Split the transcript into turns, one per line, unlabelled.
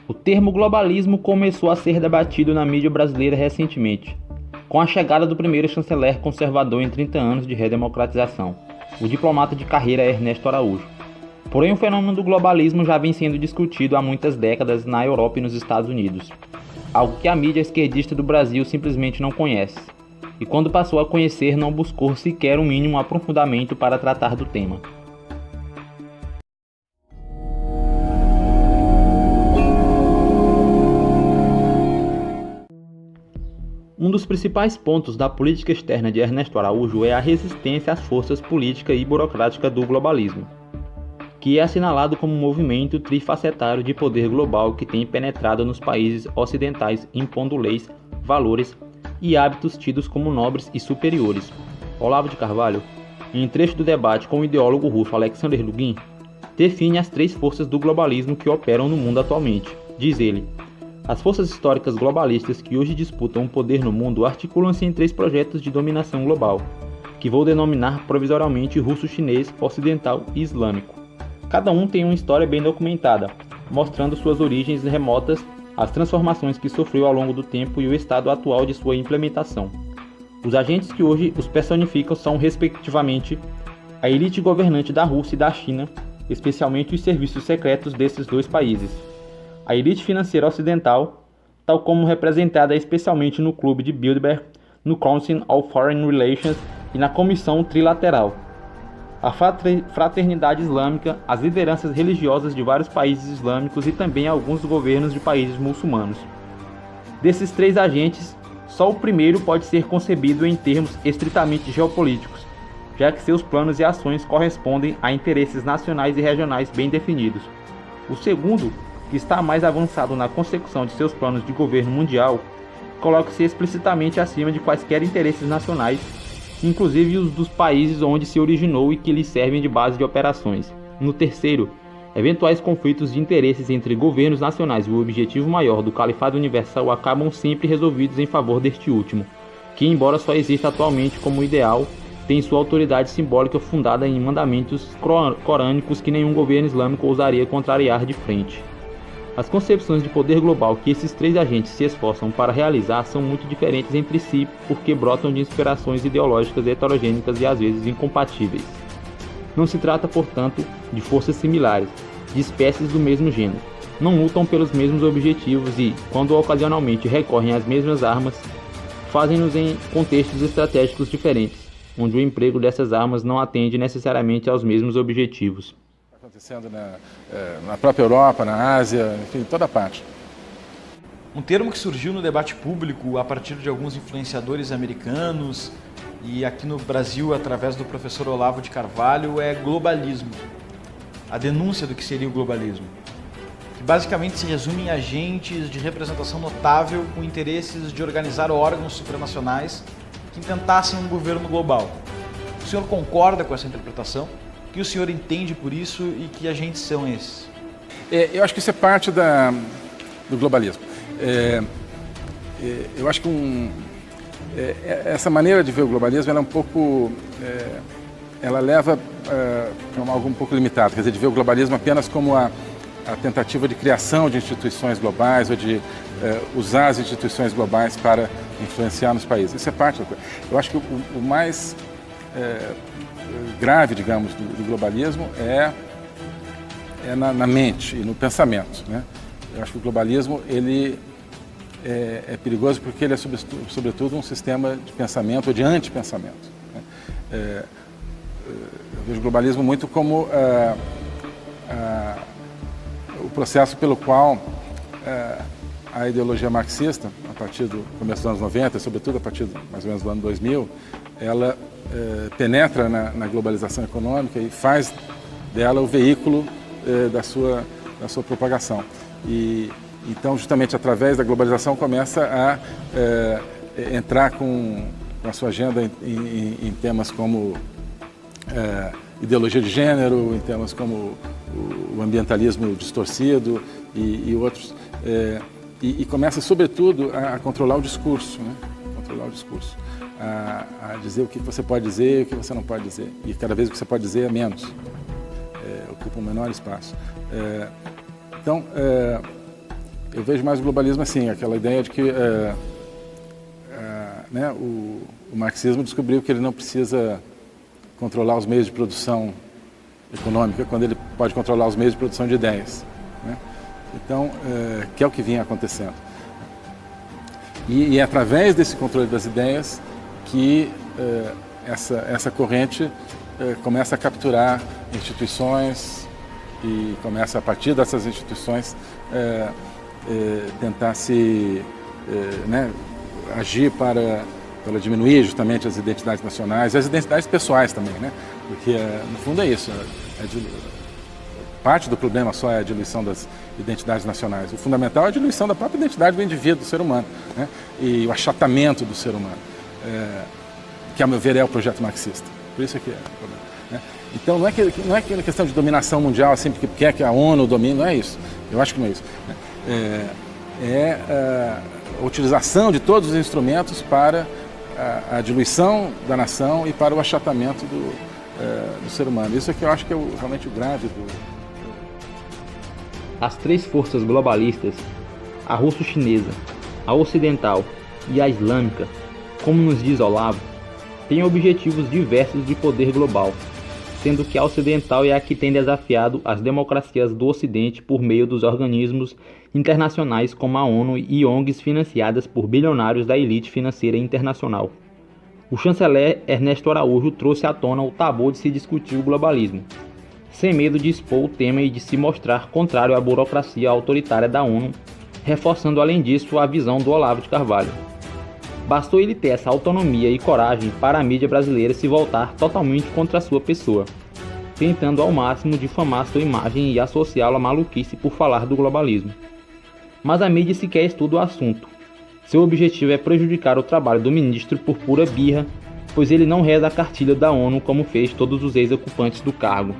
O termo globalismo começou a ser debatido na mídia brasileira recentemente, com a chegada do primeiro chanceler conservador em 30 anos de redemocratização, o diplomata de carreira Ernesto Araújo. Porém, o fenômeno do globalismo já vem sendo discutido há muitas décadas na Europa e nos Estados Unidos, algo que a mídia esquerdista do Brasil simplesmente não conhece, e quando passou a conhecer não buscou sequer um mínimo aprofundamento para tratar do tema. Um dos principais pontos da política externa de Ernesto Araújo é a resistência às forças política e burocrática do globalismo, que é assinalado como um movimento trifacetário de poder global que tem penetrado nos países ocidentais impondo leis, valores e hábitos tidos como nobres e superiores. Olavo de Carvalho, em trecho do debate com o ideólogo russo Alexander Dugin, define as três forças do globalismo que operam no mundo atualmente. Diz ele: as forças históricas globalistas que hoje disputam o poder no mundo articulam-se em três projetos de dominação global, que vou denominar provisoriamente russo-chinês, ocidental e islâmico. Cada um tem uma história bem documentada, mostrando suas origens remotas, as transformações que sofreu ao longo do tempo e o estado atual de sua implementação. Os agentes que hoje os personificam são, respectivamente, a elite governante da Rússia e da China, especialmente os serviços secretos desses dois países, a elite financeira ocidental, tal como representada especialmente no Clube de Bilderberg, no Council of Foreign Relations e na Comissão Trilateral, a fraternidade islâmica, as lideranças religiosas de vários países islâmicos e também alguns governos de países muçulmanos. Desses três agentes, só o primeiro pode ser concebido em termos estritamente geopolíticos, já que seus planos e ações correspondem a interesses nacionais e regionais bem definidos. O segundo, que está mais avançado na consecução de seus planos de governo mundial, coloca-se explicitamente acima de quaisquer interesses nacionais, inclusive os dos países onde se originou e que lhes servem de base de operações. No terceiro, eventuais conflitos de interesses entre governos nacionais e o objetivo maior do califado universal acabam sempre resolvidos em favor deste último, que, embora só exista atualmente como ideal, tem sua autoridade simbólica fundada em mandamentos corânicos que nenhum governo islâmico ousaria contrariar de frente. As concepções de poder global que esses três agentes se esforçam para realizar são muito diferentes entre si porque brotam de inspirações ideológicas heterogêneas e às vezes incompatíveis. Não se trata, portanto, de forças similares, de espécies do mesmo gênero. Não lutam pelos mesmos objetivos e, quando ocasionalmente recorrem às mesmas armas, fazem-nos em contextos estratégicos diferentes, onde o emprego dessas armas não atende necessariamente aos mesmos objetivos.
Acontecendo na própria Europa, na Ásia, enfim, toda parte.
Um termo que surgiu no debate público a partir de alguns influenciadores americanos e aqui no Brasil através do professor Olavo de Carvalho é globalismo. A denúncia do que seria o globalismo, que basicamente se resume em agentes de representação notável com interesses de organizar órgãos supranacionais que intentassem um governo global. O senhor concorda com essa interpretação? O que o senhor entende por isso e que agentes são esses?
Eu acho que isso é parte do globalismo. Eu acho que essa maneira de ver o globalismo ela é um pouco, ela leva para algo um pouco limitado, quer dizer, de ver o globalismo apenas como a tentativa de criação de instituições globais ou de usar as instituições globais para influenciar nos países. Isso é parte da coisa. Eu acho que o mais grave, digamos, do globalismo é na mente e no pensamento, né? Eu acho que o globalismo ele é perigoso porque ele é sobretudo um sistema de pensamento ou de antipensamento, né? Eu vejo o globalismo muito como o processo pelo qual a ideologia marxista, a partir do começo dos anos 90, sobretudo a partir mais ou menos do ano 2000, ela penetra na globalização econômica e faz dela o veículo da sua propagação. E então, justamente através da globalização, começa a entrar com a sua agenda em temas como ideologia de gênero, em temas como o ambientalismo distorcido e outros. E começa, sobretudo, a controlar o discurso, né? Controlar o discurso. A dizer o que você pode dizer e o que você não pode dizer. E cada vez o que você pode dizer é menos, ocupa um menor espaço. Então, Eu vejo mais o globalismo assim, aquela ideia de que né, o marxismo descobriu que ele não precisa controlar os meios de produção econômica quando ele pode controlar os meios de produção de ideias, né? Então, que é o que vinha acontecendo. E é através desse controle das ideias que essa corrente começa a capturar instituições e começa, a partir dessas instituições, tentar né, agir para diminuir justamente as identidades nacionais e as identidades pessoais também, né? Porque, no fundo, é isso. Parte do problema só é a diluição das identidades nacionais. O fundamental é a diluição da própria identidade do indivíduo, do ser humano, né? E o achatamento do ser humano, que, a meu ver, é o projeto marxista. Por isso que é o problema, né? Então, não é questão de dominação mundial, assim, porque quer que a ONU domine, não é isso. Eu acho que não é isso, né? A utilização de todos os instrumentos para a diluição da nação e para o achatamento do ser humano. Isso é que eu acho que é realmente o grave do...
As três forças globalistas, a russo-chinesa, a ocidental e a islâmica, como nos diz Olavo, têm objetivos diversos de poder global, sendo que a ocidental é a que tem desafiado as democracias do Ocidente por meio dos organismos internacionais como a ONU e ONGs financiadas por bilionários da elite financeira internacional. O chanceler Ernesto Araújo trouxe à tona o tabu de se discutir o globalismo, sem medo de expor o tema e de se mostrar contrário à burocracia autoritária da ONU, reforçando além disso a visão do Olavo de Carvalho. Bastou ele ter essa autonomia e coragem para a mídia brasileira se voltar totalmente contra a sua pessoa, tentando ao máximo difamar sua imagem e associá-lo à maluquice por falar do globalismo. Mas a mídia sequer estuda o assunto. Seu objetivo é prejudicar o trabalho do ministro por pura birra, pois ele não reza a cartilha da ONU como fez todos os ex-ocupantes do cargo.